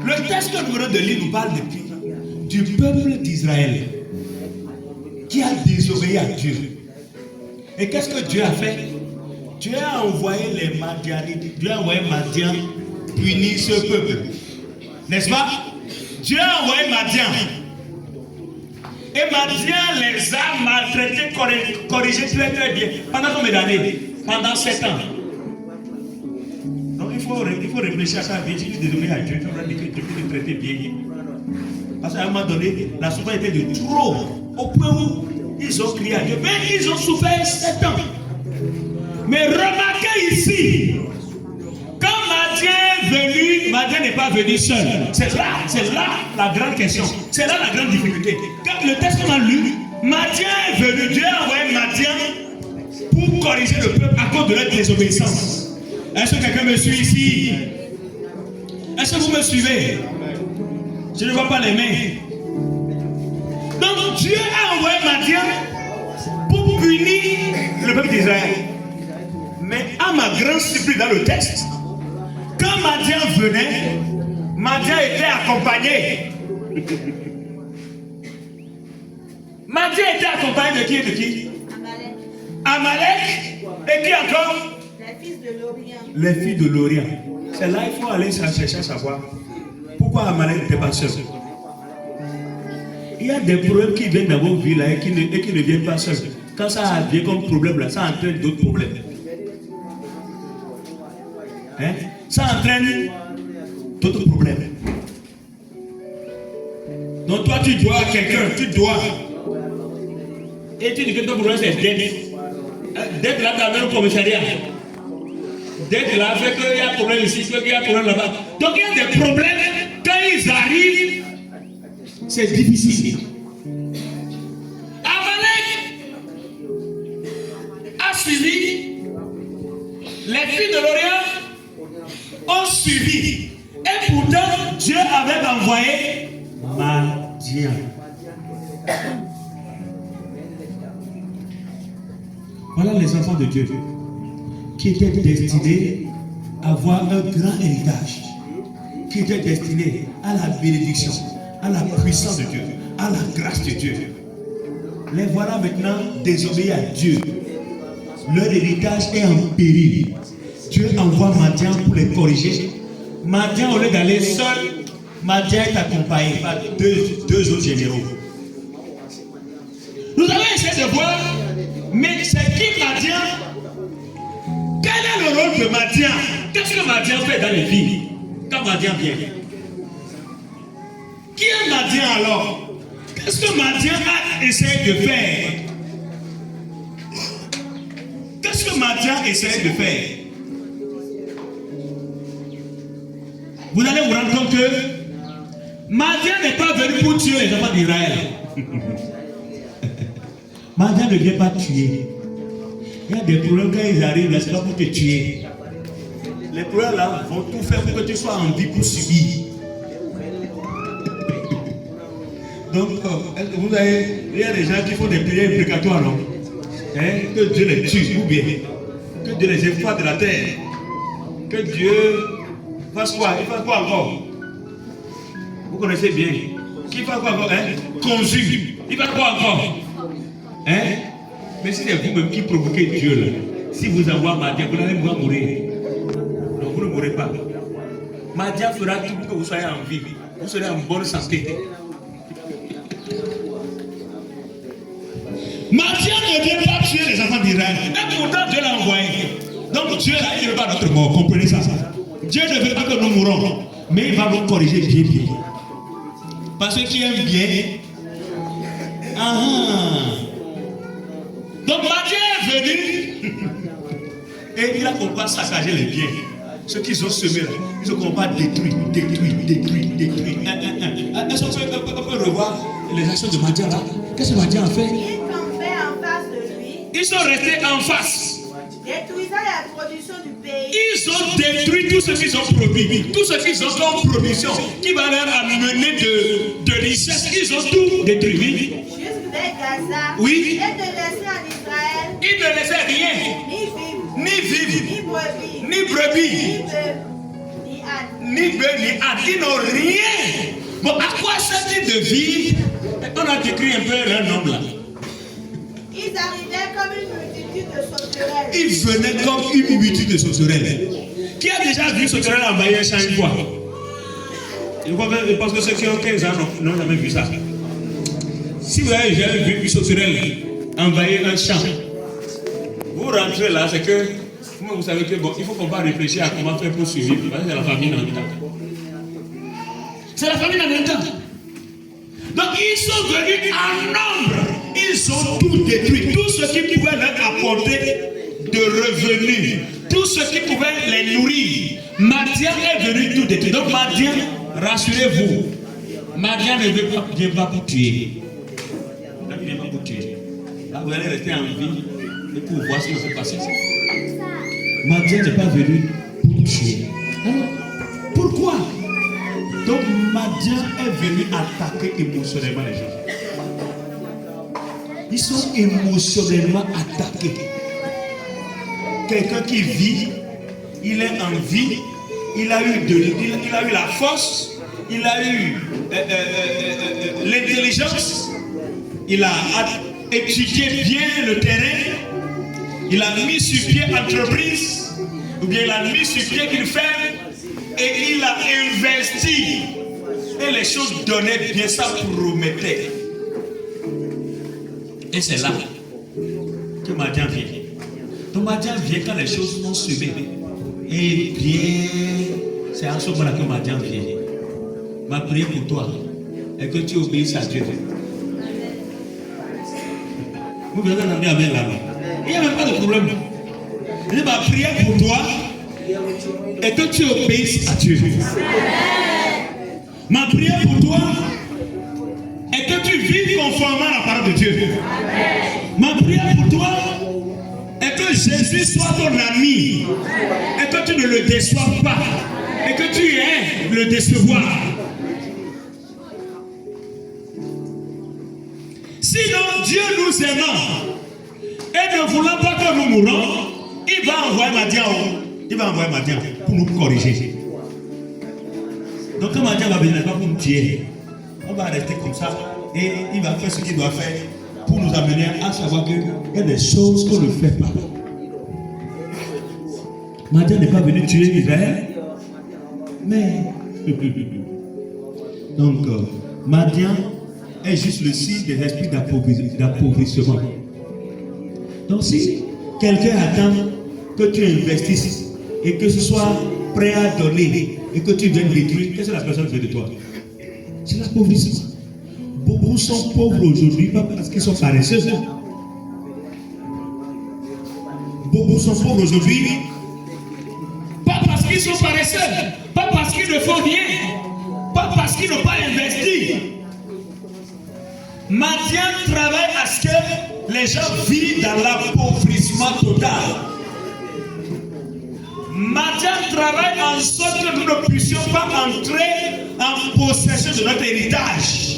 Le texte que nous venons de lire nous parle du peuple d'Israël qui a désobéi à Dieu. Et qu'est-ce que Dieu a fait? Dieu a envoyé les Madianites, Dieu a envoyé Madian punir ce peuple. N'est-ce pas? Dieu a envoyé Madian. Et Madian les a maltraités, corrigés très très bien. Pendant combien d'années? Pendant 7 ans. Donc il faut réfléchir à ça. Bien, si tu désobéis à Dieu, tu vas dire que Dieu peut te traiter bien. Parce qu'à un moment donné, la souffrance était de trop. Au point où ils ont crié à Dieu. Mais ils ont souffert 7 ans. Mais remarquez ici, quand Madian est venu, Madian n'est pas venu seul. C'est là la grande question. C'est là la grande difficulté. Quand le texte qu'on a lu, Madian est venu, Dieu a envoyé Madian pour corriger le peuple à cause de leur désobéissance. Est-ce que quelqu'un me suit ici? Est-ce que vous me suivez? Je ne vois pas les mains. Donc Dieu a envoyé Madian pour punir le peuple d'Israël. Mais à ma grande surprise dans le texte, quand Madian venait, Madian était accompagné. Madian était accompagné de qui et de qui? Amalek. Et qui encore? Les fils de l'Orient. Les filles de l'Orient. C'est là qu'il faut aller chercher à savoir pourquoi Amalek n'était pas seul. Il y a des problèmes qui viennent dans vos vies là et qui ne viennent pas seuls. Quand ça vient comme problème là, ça entraîne d'autres problèmes. Hein? Ça entraîne d'autres problèmes. Donc toi tu dois à quelqu'un, tu dois. Et tu dis que ton problème c'est dette. Dette là dans le commissariat. Dette là fait qu'il y a un problème ici, qu'il y a un problème là-bas. Donc il y a des problèmes, quand ils arrivent, c'est difficile. Amalek a suivi, les filles de l'Orient ont suivi. Et pourtant, Dieu avait envoyé Madian. Voilà les enfants de Dieu qui étaient destinés à avoir un grand héritage, qui étaient destinés à la bénédiction, à la puissance de Dieu, à la grâce de Dieu. Les voilà maintenant désobéis à Dieu. Leur héritage est en péril. Dieu envoie Madian pour les corriger. Madian, au lieu d'aller seul, Madian est accompagné par deux autres généraux. Nous allons essayer de voir, mais c'est qui Madian? Quel est le rôle de Madian? Qu'est-ce que Madian fait dans les vies quand Madian vient? Qui est Madian alors? Qu'est-ce que Madian a essayé de faire? Qu'est-ce que Madian essaie de faire? Vous allez vous rendre compte que Madian n'est pas venu pour tuer les enfants d'Israël. Madian ne vient pas tuer. Il y a des problèmes quand ils arrivent là, c'est pas pour te tuer. Les problèmes là vont tout faire pour que tu sois en vie pour subir. Donc, vous avez, il y a des gens qui font des prières imprécatoires, non? Hein? Que Dieu les tue, ou bien que Dieu les efface de la terre. Que Dieu fasse quoi? Il fasse quoi encore? Vous connaissez bien. Qui fasse quoi encore? Hein? Conjugue. Il fasse quoi encore? Hein? Mais si c'est vous-même qui provoquez Dieu, là, si vous envoie Madian, vous allez mourir. Donc vous ne mourrez pas. Madian fera tout pour que vous soyez en vie. Vous serez en bonne santé. Madian ne vient pas tuer les enfants d'Israël. Et pourtant Dieu l'a envoyé. Donc Dieu là, il ne veut pas notre mort. Comprenez ça? Dieu ne veut pas que nous mourons. Mais il va nous corriger bien. Parce que qui aime bien. Donc Madian est venu. Et il a commencé à saccager les biens. Ceux qu'ils ont semé là, ils ont commencé à détruire. Est-ce qu'on peut revoir les actions de Madian là? Qu'est-ce que Madian a fait? Ils sont restés en face. Détruisant la production du pays. Ils ont détruit tout ce qu'ils ont produit. Tout ce qu'ils ont comme production qui va leur amener de richesse. Ils ont tout détruit. Jusque vers Gaza. Oui. Et de laisser en Israël. Ils ne laissaient rien. Ni vivre. Ni brebis. Ni âne. Ni bœuf ni âne. Ils n'ont rien. Bon, à quoi sert-il de vivre? On a décrit un peu leur nom là. Ils arrivaient comme une multitude de sauterelles. Ils venaient comme une multitude de sauterelles. Qui a déjà vu sauterelles envahir un champ une fois? Je pense que ceux qui ont 15 ans n'ont jamais vu ça. Si vous avez jamais vu une sauterelle envahir un champ, vous rentrez là, c'est que vous savez que bon, il faut qu'on va réfléchir à comment faire pour survivre. Parce que c'est la famille en même temps. C'est la famille en même temps. Donc ils sont venus en nombre. Ils ont tout détruit. Tout ce qui pouvait leur apporter de revenus. Tout ce qui pouvait les nourrir. Madian est venu tout détruire. Donc Madian, rassurez-vous. Madian ne vient pas pour tuer. Il ne vient pas pour tuer. Là, vous allez rester en vie et pour voir ce qui va se passer. Madian n'est pas venu pour tuer. Alors, pourquoi? Donc Madian est venu attaquer émotionnellement les gens. Ils sont émotionnellement attaqués. Quelqu'un qui vit, il est en vie, il a eu la force, il a eu l'intelligence, il a étudié bien le terrain, il a mis sur pied entreprise, ou bien il a mis sur pied une ferme, et il a investi. Et les choses donnaient bien, ça promettait. Et c'est là que Madian vient. Donc Madian vient quand les choses sont semées. Et bien, c'est en ce moment-là que Madian vient. Ma prière pour toi est que tu obéisses à Dieu. Vous venez d'en dire amen là-bas. Il n'y a même pas de problème. Et ma prière pour toi est que tu obéisses à Dieu. Ma prière pour toi est que tu vives conformément à la parole de Dieu. Ma prière pour toi est que Jésus soit ton ami et que tu ne le déçoives pas et que tu aies le décevoir. Sinon, Dieu nous aimant et ne voulant pas que nous mourons, il va envoyer Madian pour nous corriger. Donc quand Madian va venir, il va pour nous tuer. On va rester comme ça et il va faire ce qu'il doit faire pour nous amener à savoir qu'il y a des choses qu'on ne fait pas. Madian n'est pas venu tuer Israël, mais donc Madian est juste le signe des esprits d'appauvrissement. Donc si quelqu'un attend que tu investisses et que ce soit prêt à donner et que tu viennes détruire, qu'est-ce que la personne fait de toi? C'est l'appauvrissement. Beaucoup sont pauvres aujourd'hui, pas parce qu'ils sont paresseux. Beaucoup sont pauvres aujourd'hui, pas parce qu'ils sont paresseux, pas parce qu'ils ne font rien, pas parce qu'ils n'ont pas investi. Madian travaille à ce que les gens vivent dans l'appauvrissement total. Madian travaille en sorte que nous ne puissions pas entrer en possession de notre héritage.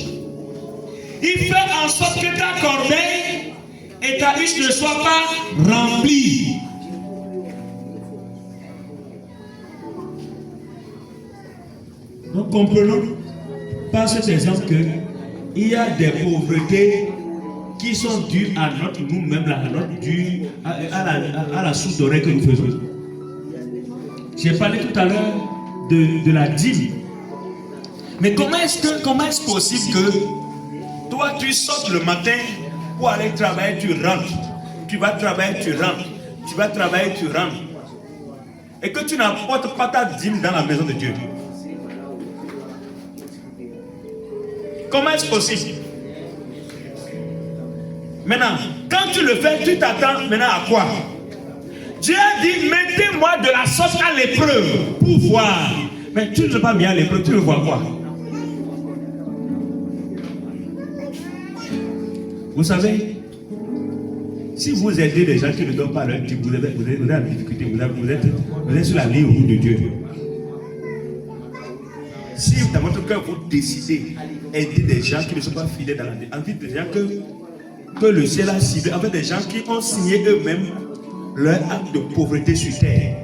Il fait en sorte que ta corbeille et ta huche ne soient pas remplies. Donc comprenons par cet exemple qu'il y a des pauvretés qui sont dues à notre nous-mêmes, à la source d'oreille que nous faisons. J'ai parlé tout à l'heure de la dîme. Mais comment est-ce possible que toi tu sortes le matin pour aller travailler, tu rentres. Tu vas travailler, tu rentres. Tu vas travailler, tu rentres. Et que tu n'apportes pas ta dîme dans la maison de Dieu. Comment est-ce possible? Maintenant, quand tu le fais, tu t'attends maintenant à quoi? Dieu a dit, mettez-moi de la sauce à l'épreuve pour voir. Mais tu ne veux pas mis à l'épreuve, tu veux voir quoi? Vous savez, si vous aidez des gens qui ne donnent pas leur dîme, vous êtes en difficulté, vous êtes sur la ligne au bout de Dieu. Si dans votre cœur vous décidez d'aider des gens qui ne sont pas fidèles dans la vie, en fait des gens que le ciel a ciblé, en fait des gens qui ont signé eux-mêmes leur acte de pauvreté sur terre.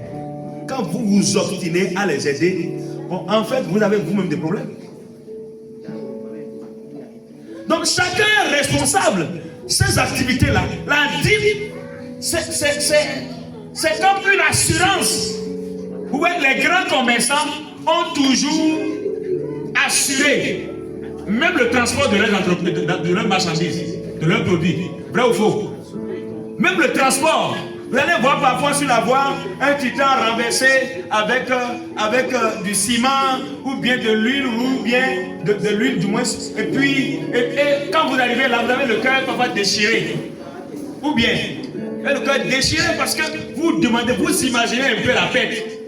quand vous vous obstinez à les aider, bon, en fait, vous avez vous-même des problèmes. Donc, chacun est responsable. Ces activités-là, la dîme, c'est comme une assurance. Où les grands commerçants ont toujours assuré même le transport de leurs marchandises, de leurs produits. Vrai ou faux? Même le transport. Vous allez voir parfois sur la voie un titan renversé avec du ciment ou bien de l'huile ou bien de l'huile du moins. Et puis, et quand vous arrivez là, vous avez le cœur parfois déchiré. Ou bien, le cœur déchiré parce que vous demandez, vous imaginez un peu la pète.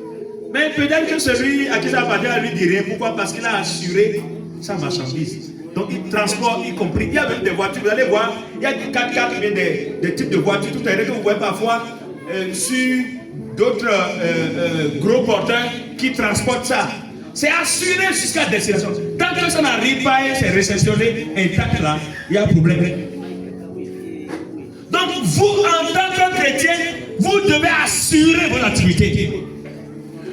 Mais peut-être que celui à qui ça appartient à lui dit rien. Pourquoi? Parce qu'il a assuré sa marchandise. Donc il transporte, y compris. Il y a même des voitures, vous allez voir, il y a des 4x4, bien des types de voitures, tout à l'heure que vous voyez parfois sur d'autres gros porteurs qui transportent ça. C'est assuré jusqu'à destination. Tant que ça n'arrive pas et c'est réceptionné intact là, il y a un problème. Donc vous, en tant que chrétien, vous devez assurer vos activités.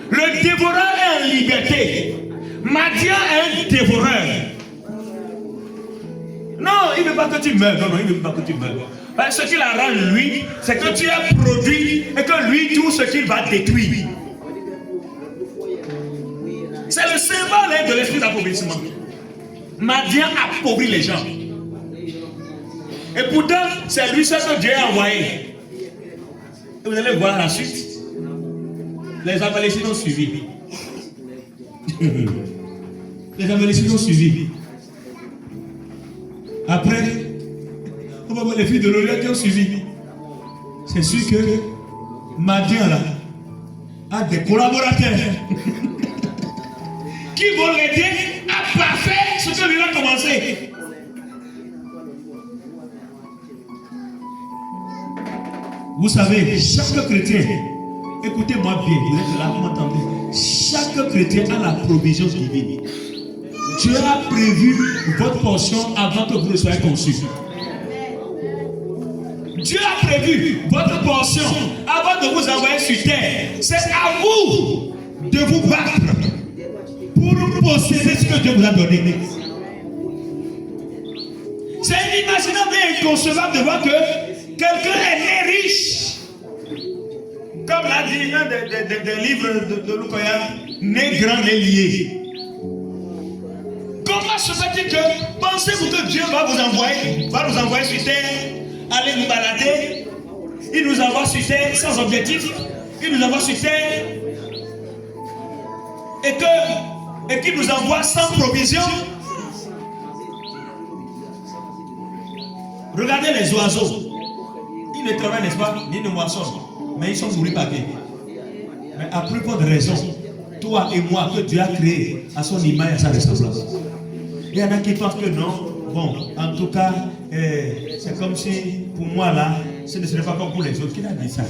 Le dévoreur est en liberté. Madian est un dévoreur. Non, il ne veut pas que tu meurs. Non, il ne veut pas que tu meurs. Ce qu'il arrange, lui, c'est que tu es produit et que lui, tout ce qu'il va détruire. C'est le symbole de l'esprit d'appauvrissement. Madian appauvrit les gens. Et pourtant, c'est lui seul que Dieu a envoyé. Et vous allez voir la suite. Les Amalécites ont suivi. Les Amalécites ont suivi. Après, on va voir les filles de l'Orient qui ont suivi. C'est sûr que Madian là a des collaborateurs qui vont l'aider à parfaire ce que lui a commencé. Vous savez, chaque chrétien, écoutez-moi bien, vous êtes là, vous m'entendez. Chaque chrétien a la provision divine. Dieu a prévu votre portion avant que vous ne soyez conçus. Dieu a prévu votre portion avant de vous envoyer sur terre. C'est à vous de vous battre pour posséder ce que Dieu vous a donné. C'est inimaginable et inconcevable de voir que quelqu'un est né riche. Comme l'a dit un des livres de Lukoya, né grand, né lié. Comment se fait-il que pensez-vous que Dieu va nous envoyer sur terre, aller nous balader? Il nous envoie sur terre sans objectif. Il nous envoie sur terre et qu'il nous envoie sans provision. Regardez les oiseaux. Ils ne travaillent, n'est-ce pas, ni ne moissonnent, mais ils sont nourris par Dieu. Mais à plus forte raison, toi et moi, que Dieu a créé à son image et à sa ressemblance. Il y en a qui pensent que non. Bon, en tout cas, c'est comme si, pour moi là, ce ne serait pas comme pour les autres. Qui a dit ça?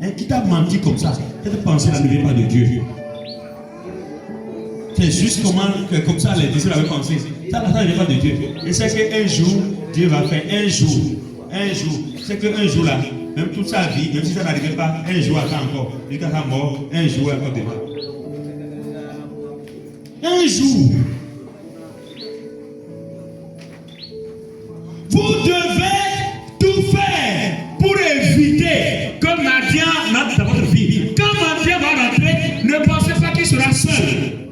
Et qui t'a menti comme ça? Cette pensée là ne vient pas de Dieu. C'est juste comme ça les disciples avaient pensé. Ça ne vient pas de Dieu. Et c'est qu'un jour, Dieu va faire un jour. C'est qu'un jour là, même toute sa vie, même si ça n'arrivait pas, un jour attend encore. Jusqu'à sa mort, un jour encore devant. Un jour. Vous devez tout faire pour éviter que Madian n'entre dans votre vie. Quand Madian va rentrer, ne pensez pas qu'il sera seul.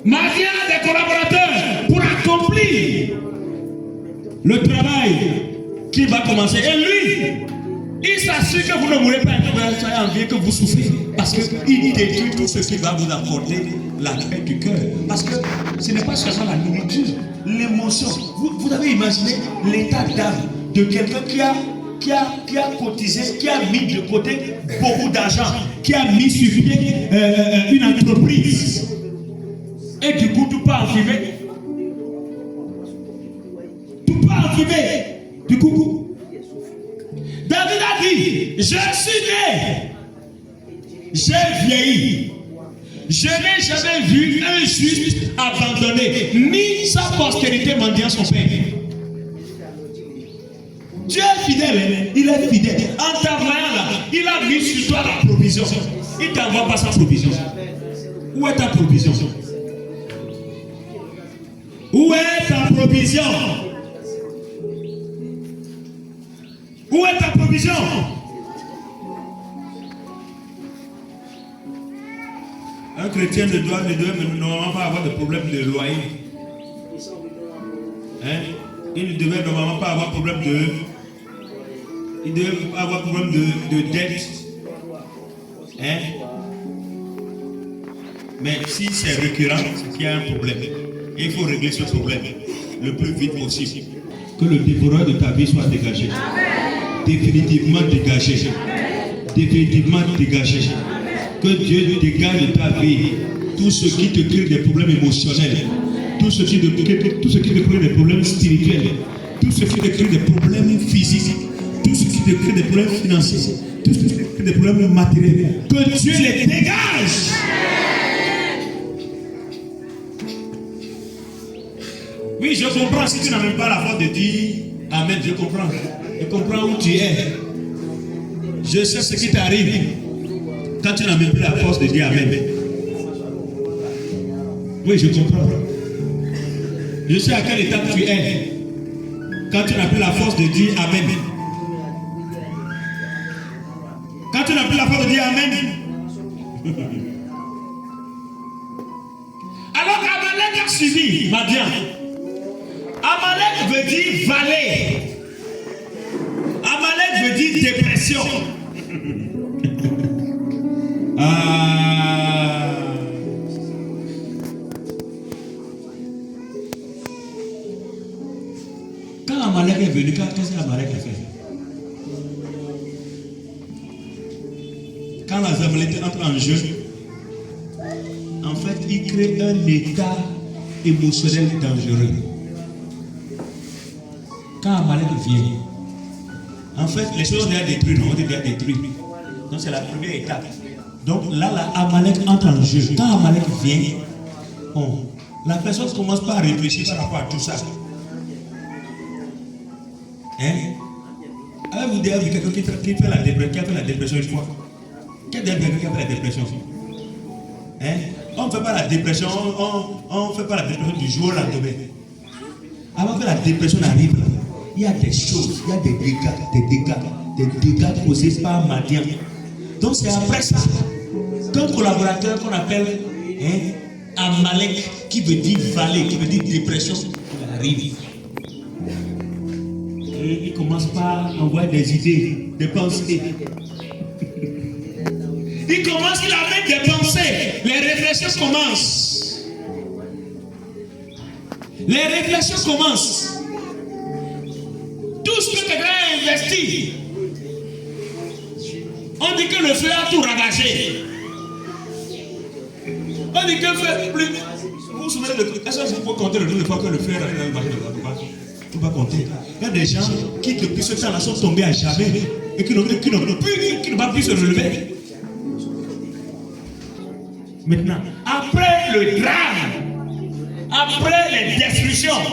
Madian a des collaborateurs pour accomplir le travail qu'il va commencer. Et lui, il s'assure que vous ne mourrez pas et que vous soyez envié, que vous souffrez. Parce qu'il détruit tout ce qui va vous apporter la paix du cœur. Parce que ce n'est pas seulement la nourriture, l'émotion. Vous avez imaginé l'état d'âme de quelqu'un qui a cotisé, qui a mis de côté beaucoup d'argent, qui a mis sur pied une entreprise. Et du coup, tout part en fumée. Tout part en fumée. Du coup, David a dit, je suis né, j'ai vieilli. Je n'ai jamais vu un juste abandonné, ni sa postérité mendiant son père. Dieu est fidèle, il est fidèle. En travaillant là, Il a mis sur toi la provision. Il ne t'envoie pas sa provision. Où est ta provision? Où est ta provision? Où est ta provision? Un chrétien ne doit normalement pas avoir de problème de loyer. Hein? Il ne devait normalement pas avoir problème de... Il devait avoir problème de dette. Hein? Mais si c'est récurrent, c'est qu'il y a un problème. Et il faut régler ce problème le plus vite possible. Que le dévoreur de ta vie soit dégagé. Définitivement dégagé. Définitivement dégagé. Que Dieu dégage de ta vie tout ce qui te crée des problèmes émotionnels, tout ce qui te crée des problèmes spirituels, tout ce qui te crée des problèmes physiques, tout ce qui te crée des problèmes financiers, tout ce qui te crée des problèmes matériels. Que Dieu les dégage. Oui, je comprends si tu n'as même pas la force de dire Amen, je comprends. Je comprends où tu es. Je sais ce qui t'arrive quand tu n'as même plus la force de dire Amen. Oui, je comprends. Je sais à quelle étape tu es quand tu n'as plus la force de dire Amen. Quand tu n'as plus la force de dire Amen. Alors Amalek a suivi Madian. Amalek veut dire vallée. Amalek veut dire dépression. Quand Amalek est venu, qu'est-ce qu'Amalek a fait? Quand la Amalek entre en jeu, en fait, il crée un état émotionnel dangereux. Quand Amalek vient, en fait, les choses ont déjà détruit, non? On est déjà détruit. Donc, c'est la première étape. Donc, là, Amalek entre en jeu. Quand Amalek vient, la personne commence pas à réfléchir par rapport à tout ça. Hein? Avez-vous déjà vu quelqu'un qui fait la dépression une fois? Qui a déjà vu quelqu'un qui a fait la dépression? Hein? On ne fait pas la dépression, on fait pas la dépression du jour au lendemain. Avant que la dépression arrive, il y a des choses, il y a des dégâts causés par Madian. Donc c'est après ça qu'un collaborateur qu'on appelle Amalek, qui veut dire vallée, qui veut dire dépression, il arrive. Et il commence par envoyer des idées, des pensées. Il amène des pensées. Les réflexions commencent. Les réflexions commencent. Tout ce que quelqu'un a investi, on dit que le feu a tout ravagé. On dit que le feu plus. Vous vous souvenez de est-ce que vous pouvez compter le nombre de fois que le feu a ravagé? On va compter. Il y a des gens qui depuis ce temps-là sont tombés à jamais et qui ne vont plus se relever. Maintenant, après le drame, après les destructions,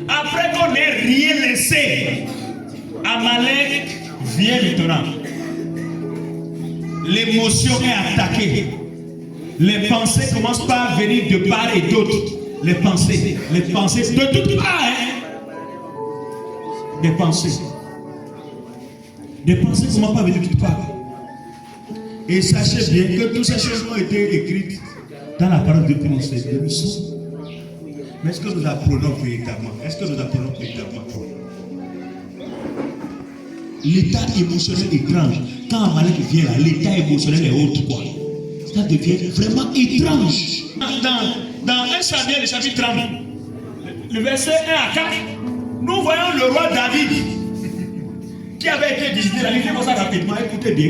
après qu'on n'ait rien laissé, Amalek vient maintenant. L'émotion est attaquée. Les pensées commencent par venir de part et d'autre. Les pensées de toutes parts. Des pensées commencent par venir de toutes parts. Et sachez bien que toutes ces choses ont été écrites dans la parole de Dieu. Mais est-ce que nous apprenons véritablement? L'état émotionnel étrange. Quand Amalek vient là, l'état émotionnel est autre quoi. Ça devient vraiment étrange. Dans 1 Samuel, le chapitre 30, le verset 1 à 4, nous voyons le roi David qui avait été visité. La lisez ça rapidement. Écoutez bien.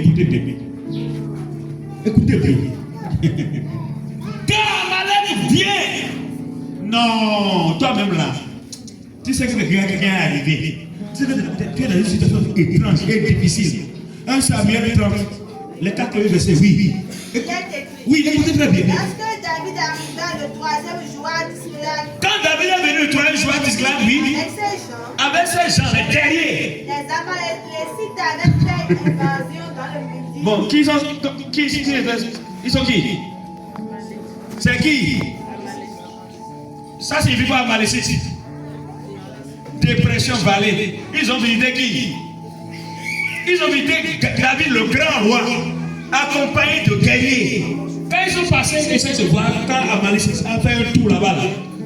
Quand Amalek vient, non, toi-même là, tu sais que quelqu'un est arrivé. Tu es dans une situation étrange et difficile. 1 Samuel 30, les 4 versets, oui. Oui, écoutez très bien. Lorsque David arriva le 3e jour à Tziklag, Quand David est venu le 3e jour à Tziklag, oui, avec ses gens, les guerriers, les Amalécites avaient fait invasion dans le midi. Bon, ils sont qui? C'est qui? Ça signifie quoi Amalécite? Dépression, vallée. Ils ont visité qui? Ils ont visité David, le grand roi, accompagné de guerriers. Quand ils sont passés, ils essaient de voir, quand Amalécite a fait un tour là-bas,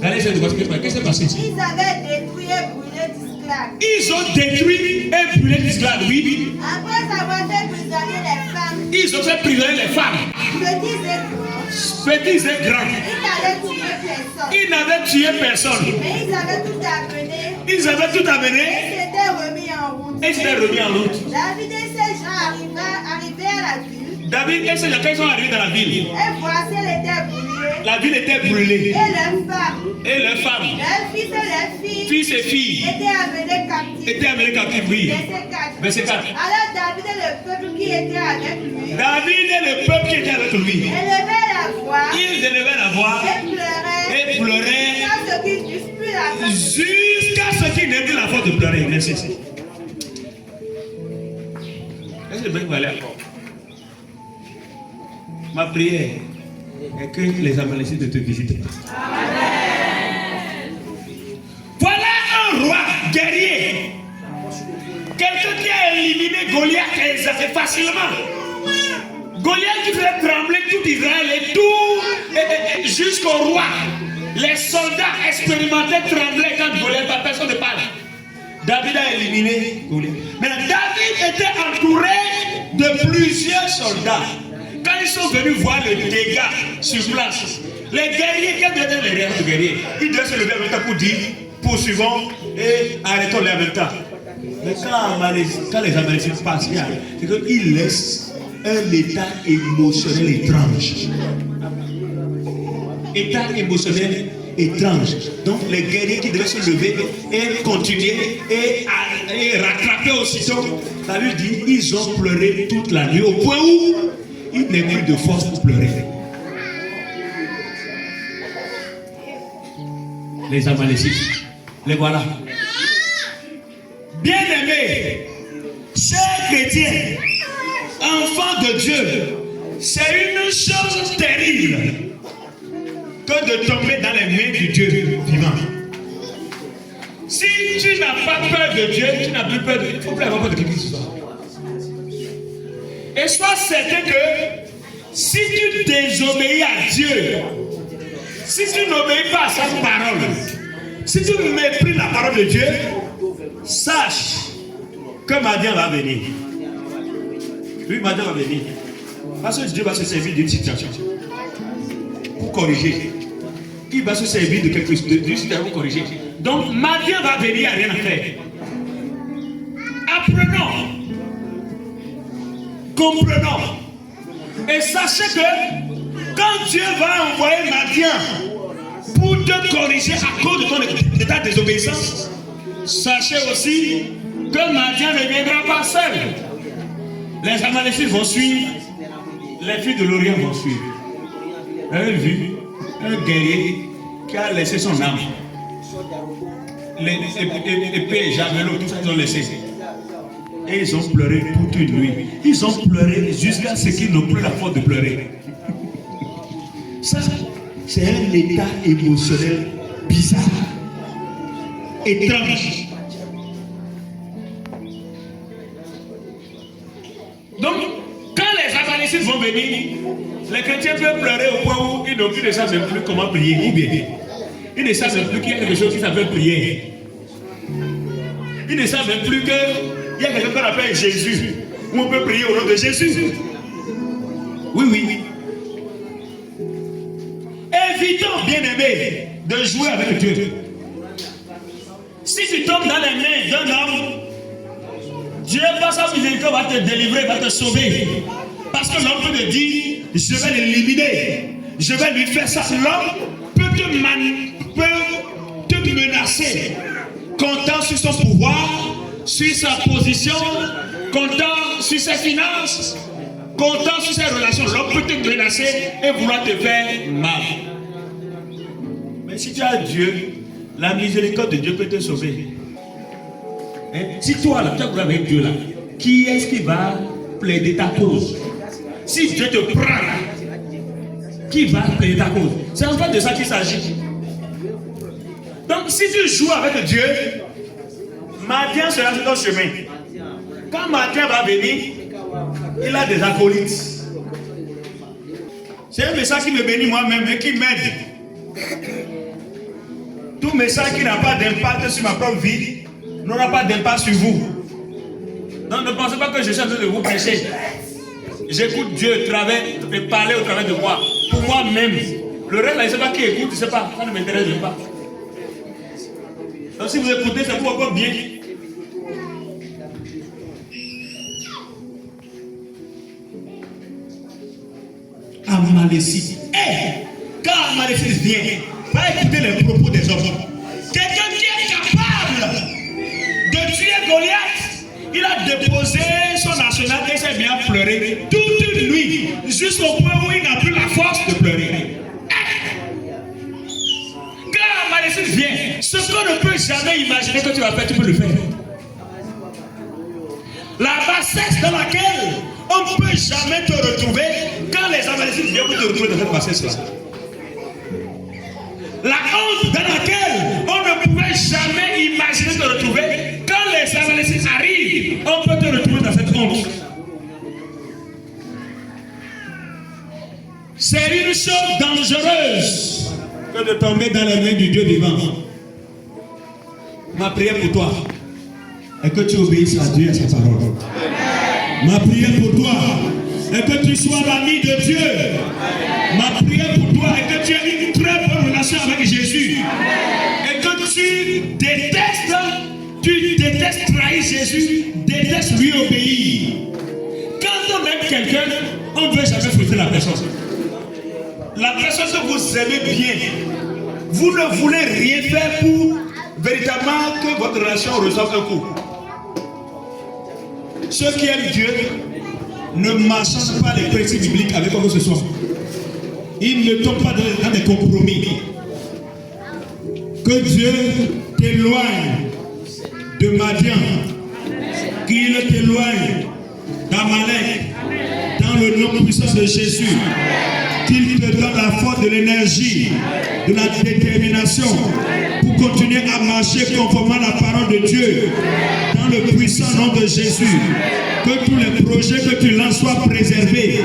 allez essayer de voir ce qui s'est passé. Ils avaient détruit et brûlé d'esclaves. Ils ont détruit et brûlé d'esclaves, oui. Après avoir fait prisonnier les femmes, Ils ont fait prisonnier les femmes, petits et grands, petits et grands. ils n'avaient tué personne. Ils n'avaient tué personne. Mais ils avaient tout amené Ils avaient tout et amené s'étaient remis en route. et s'étaient remis en route. David et ses gens arrivaient à la ville. David et ses gens, quand ils sont arrivés dans la ville, Et voici, elle était brûlée. la ville était brûlée. Et leurs femmes, Et leurs femmes, leurs fils et leurs filles fils et filles, étaient amenés captifs. étaient amenés captifs, oui. Verset 4. Verset 4. Alors David et le peuple qui était avec lui David et le peuple qui était avec lui, élevaient la voix ils élevaient la voix et et pleuraient jusqu'à ce qu'ils n'eussent plus la force. jusqu'à ce qu'ils n'aient plus la force de pleurer. Merci. Est-ce que le mec va aller encore? Ma prière est que les Amalécites ne te visitent pas. Voilà un roi guerrier. Quelqu'un qui a éliminé Goliath facilement. Goliath qui faisait trembler tout Israël et tout jusqu'au roi. Les soldats expérimentaient trembler quand Goliath, personne ne parle. David a éliminé Goliath. Mais David était entouré de plusieurs soldats. Quand ils sont venus voir le dégât sur place, les guerriers, quels étaient les guerriers? Ils devaient se lever en même temps pour dire, poursuivons et arrêtons-les en même temps. Mais quand les Amalécites passent, c'est qu'ils laissent un état émotionnel étrange. État émotionnel étrange. Donc les guerriers qui devaient se lever et continuer et rattraper aussitôt, ça veut dire ils ont pleuré toute la nuit au point où ils n'avaient plus de force pour pleurer. Les Amalécites, les voilà. Bien-aimés, chers chrétiens, enfants de Dieu, c'est une chose terrible que de tomber dans les mains du Dieu vivant. Si tu n'as pas peur de Dieu, tu n'as plus peur de Dieu. Il ne faut plus avoir peur de quelque chose. Et sois certain que si tu désobéis à Dieu, si tu n'obéis pas à sa parole, si tu méprises la parole de Dieu, sache que Madian va venir. Oui, Madian va venir. Parce que Dieu va se servir d'une situation pour corriger. Il va se servir de quelque chose d'une situation pour corriger. Donc, Madian va venir, il n'y a rien à faire. Apprenons. Comprenons. Et sachez que quand Dieu va envoyer Madian pour te corriger à cause de ton état de désobéissance, sachez aussi que Madian ne viendra pas seul. Les Amalécites vont suivre, les filles de l'Orient vont suivre. Vous avez vu un guerrier qui a laissé son âme. Les épées et javelots, tout ça, ils ont laissé. Et ils ont pleuré toute une nuit. Ils ont pleuré jusqu'à ce qu'ils n'ont plus la force de pleurer. Ça, c'est un état émotionnel bizarre, étrange. Donc, quand les Amalécites vont venir, les chrétiens peuvent pleurer au point où ils ne savent même plus comment prier. Ou bien, ils ne savent même plus qu'il y a quelque chose qui s'appelle prier. Ils ne savent même plus qu'il y a quelqu'un qu'on appelle Jésus, où on peut prier au nom de Jésus. Oui, oui, oui. Évitons, bien-aimés, de jouer avec Dieu. Si tu tombes dans les mains d'un homme, Dieu, par sa miséricorde, va te délivrer, va te sauver. Parce que l'homme peut te dire, je vais l'éliminer, je vais lui faire ça. L'homme peut te menacer, comptant sur son pouvoir, sur sa position, comptant sur ses finances, comptant sur ses relations. L'homme peut te menacer et vouloir te faire mal. Mais si tu as Dieu, la miséricorde de Dieu peut te sauver. Hein? Si toi, là, tu as avec Dieu, là, qui est-ce qui va plaider ta cause? Si Dieu te prend là, qui va plaider ta cause? C'est en fait de ça qu'il s'agit. Donc si tu joues avec Dieu, Madian sera sur ton chemin. Quand Madian va venir, il a des acolytes. C'est un message qui me bénit moi-même et qui m'aide. Tout message qui n'a pas d'impact sur ma propre vie n'aura pas d'impact sur vous. Donc ne pensez pas que je suis en train de vous prêcher. J'écoute Dieu parler au travers de moi. Pour moi-même. Le reste, là, je ne sais pas qui écoute, je ne sais pas. Ça ne m'intéresse pas. Donc si vous écoutez, c'est pour votre bien. Amalécite. Quand Amalécite vient, va écouter les propos des hommes. Quelqu'un qui est capable de tuer Goliath, il a déposé son national et s'est bien pleuré toute une nuit, jusqu'au point où il n'a plus la force de pleurer. Quand Amalécite vient, ce qu'on ne peut jamais imaginer que tu vas faire, tu peux le faire. La bassesse dans laquelle on ne peut jamais te retrouver, quand les Amalécites viennent pour te retrouver dans cette bassesse-là. La honte dans laquelle on ne pouvait jamais imaginer te retrouver, quand les Amalécites arrivent, on peut te retrouver dans cette honte. C'est une chose dangereuse que de tomber dans les mains du Dieu vivant. Ma prière pour toi est que tu obéisses à Dieu et à sa parole. Ma prière pour toi est que tu sois l'ami de Dieu. Ma prière pour toi est que tu aies une très bonne relation avec Jésus. Et que tu détestes trahir Jésus, détestes lui obéir. Quand on aime quelqu'un, on ne veut jamais frustrer la personne. La personne que vous aimez bien, vous ne voulez rien faire pour véritablement que votre relation reçoive un coup. Ceux qui aiment Dieu ne marchent pas les principes bibliques avec quoi que ce soit. Ils ne tombent pas dans des compromis. Que Dieu t'éloigne de Madian, qu'il t'éloigne d'Amalek, dans le nom puissant de Jésus. Qu'il te donne la force de l'énergie, de la détermination pour continuer à marcher conformément à la parole de Dieu dans le puissant nom de Jésus. Que tous les projets que tu lances soient préservés.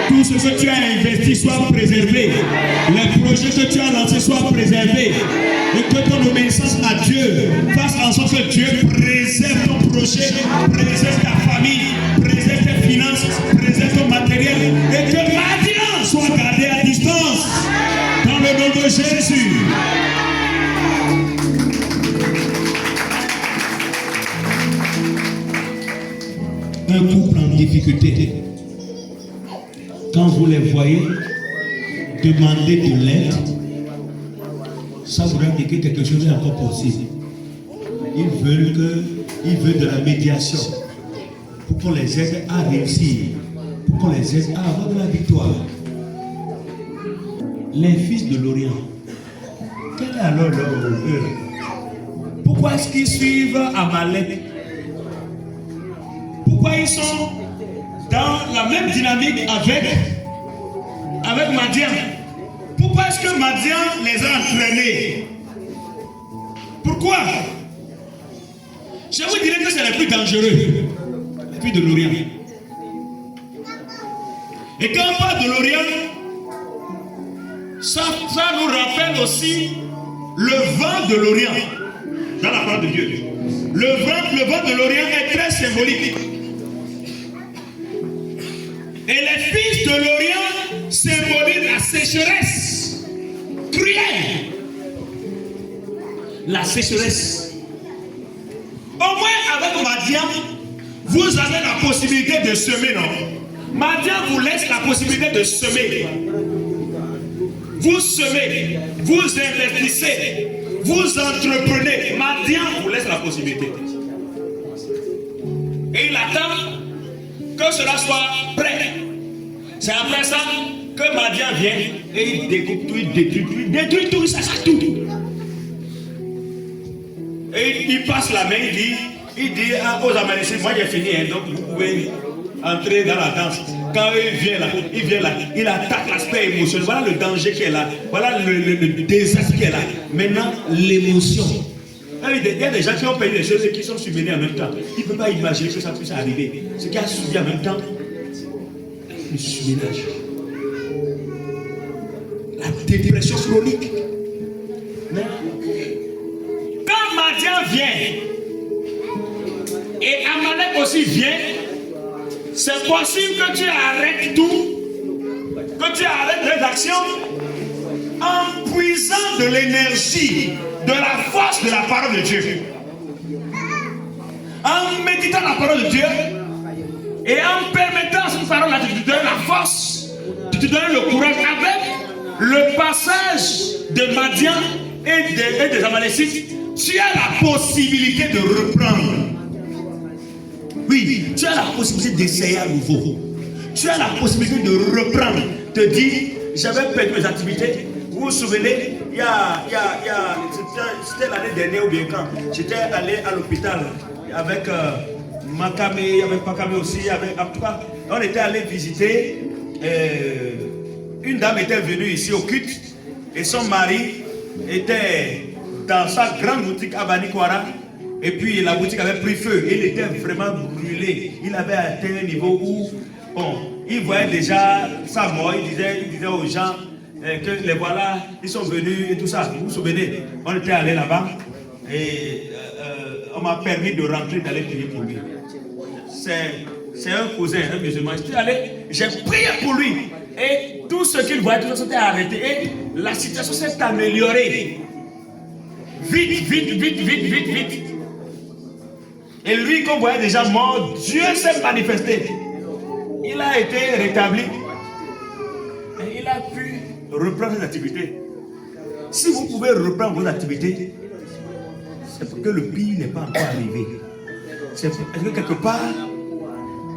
Tout ce que tu as investi soit préservé. Les projets que tu as lancés soient préservés. Et que ton obéissance à Dieu fasse en sorte que Dieu préserve ton projet, préserve ta famille, préserve tes finances, préserve ton matériel. Et que Madian soit gardé à distance. Dans le nom de Jésus. Un couple en difficulté, quand vous les voyez demander de l'aide, ça voudrait indiquer que quelque chose est encore possible. Ils veulent de la médiation pour qu'on les aide à réussir, pour qu'on les aide à avoir de la victoire. Les fils de l'Orient, quelle est alors leur heure? Pourquoi est-ce qu'ils suivent Amalek? Pourquoi ils sont dans la même dynamique avec Madian? Pourquoi est-ce que Madian les a entraînés? Pourquoi? Je vous dirais que c'est les plus dangereux, les fils de l'Orient. Et quand on parle de l'Orient, ça nous rappelle aussi le vent de l'Orient dans la parole de Dieu. Le vent de l'Orient est très symbolique. Et les fils de l'Orient symbolisent la sécheresse cruelle. La sécheresse. Au moins avec Madian, vous avez la possibilité de semer, non? Madian vous laisse la possibilité de semer. Vous semez, vous investissez, vous entreprenez. Madian vous laisse la possibilité. Et il attend que cela soit prêt. C'est après ça que Madian vient et il découpe tout, il détruit tout, il s'achète tout. Et il passe la main, il dit aux Amalécites, moi j'ai fini, hein, donc vous pouvez entrer dans la danse. Quand il vient là, il attaque l'aspect émotionnel. Voilà le danger qui est là. Voilà le désastre qui est là. Maintenant, l'émotion. Il y a des gens qui ont payé des choses et qui sont submergés en même temps. Il ne peut pas imaginer que ça puisse arriver. Ce qui a subi en même temps, le submerge. La dépression chronique. Mais quand Madian vient, et Amalek aussi vient, c'est possible que tu arrêtes tout, que tu arrêtes les actions en puisant de l'énergie, de la force de la parole de Dieu. En méditant la parole de Dieu et en permettant à cette parole de te donner la force, de te donner le courage avec le passage de Madian et des Amalécites, tu as la possibilité de reprendre. Oui, tu as la possibilité d'essayer à nouveau. Tu as la possibilité de reprendre. Te dire, j'avais perdu mes activités. Vous vous souvenez, c'était l'année dernière ou bien quand j'étais allé à l'hôpital avec Makame, avec Pakame aussi, en tout cas, on était allé visiter. Une dame était venue ici au culte et son mari était dans sa grande boutique à Banikwara. Et puis la boutique avait pris feu. Il était vraiment brûlé. Il avait atteint un niveau où, bon, il voyait déjà sa mort. Il disait aux gens que les voilà, ils sont venus et tout ça. Vous vous souvenez, on était allé là-bas et on m'a permis de rentrer, d'aller prier pour lui. C'est un cousin, un musulman. Je suis allé, j'ai prié pour lui. Et tout ce qu'il voyait, tout ça s'était arrêté. Et la situation s'est améliorée. Vite. Et lui, qu'on voyait déjà mort, Dieu s'est manifesté. Il a été rétabli. Et il a pu reprendre ses activités. Si vous pouvez reprendre vos activités, c'est parce que le pire n'est pas encore arrivé. C'est parce que quelque part,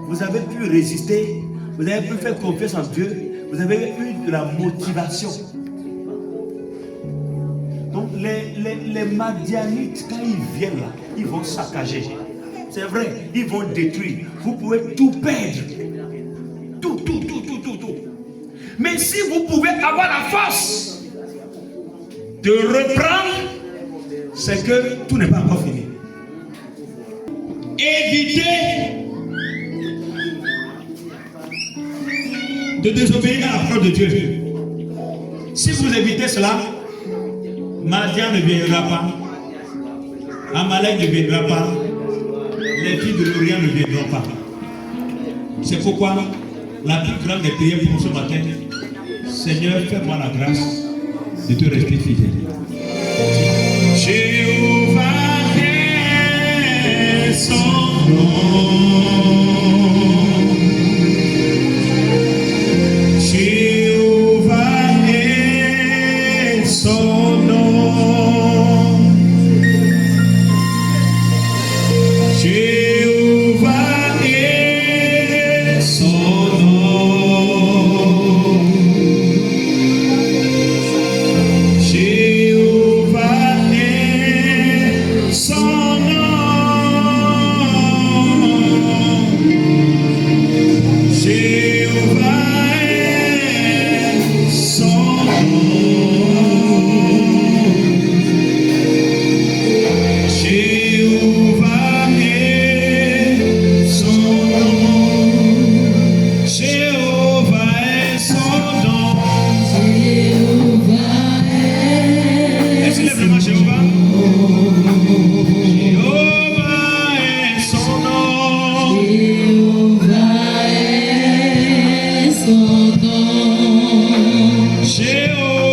vous avez pu résister, vous avez pu faire confiance en Dieu, vous avez eu de la motivation. Donc les Madianites, quand ils viennent là, ils vont saccager. C'est vrai, ils vont détruire. Vous pouvez tout perdre. Tout. Mais si vous pouvez avoir la force de reprendre, c'est que tout n'est pas encore fini. Évitez de désobéir à la parole de Dieu. Si vous évitez cela, Madian ne viendra pas, Amalek ne viendra pas, les filles de l'Orient ne viendront pas. C'est pourquoi la plus grande des prières pour ce matin, Seigneur, fais-moi la grâce de te rester fidèle. Jéhovah est son nom. Jéhovah est son nom. Jéhovah est son nom. Jéhovah est son nom. Jéhovah est son Jéhovah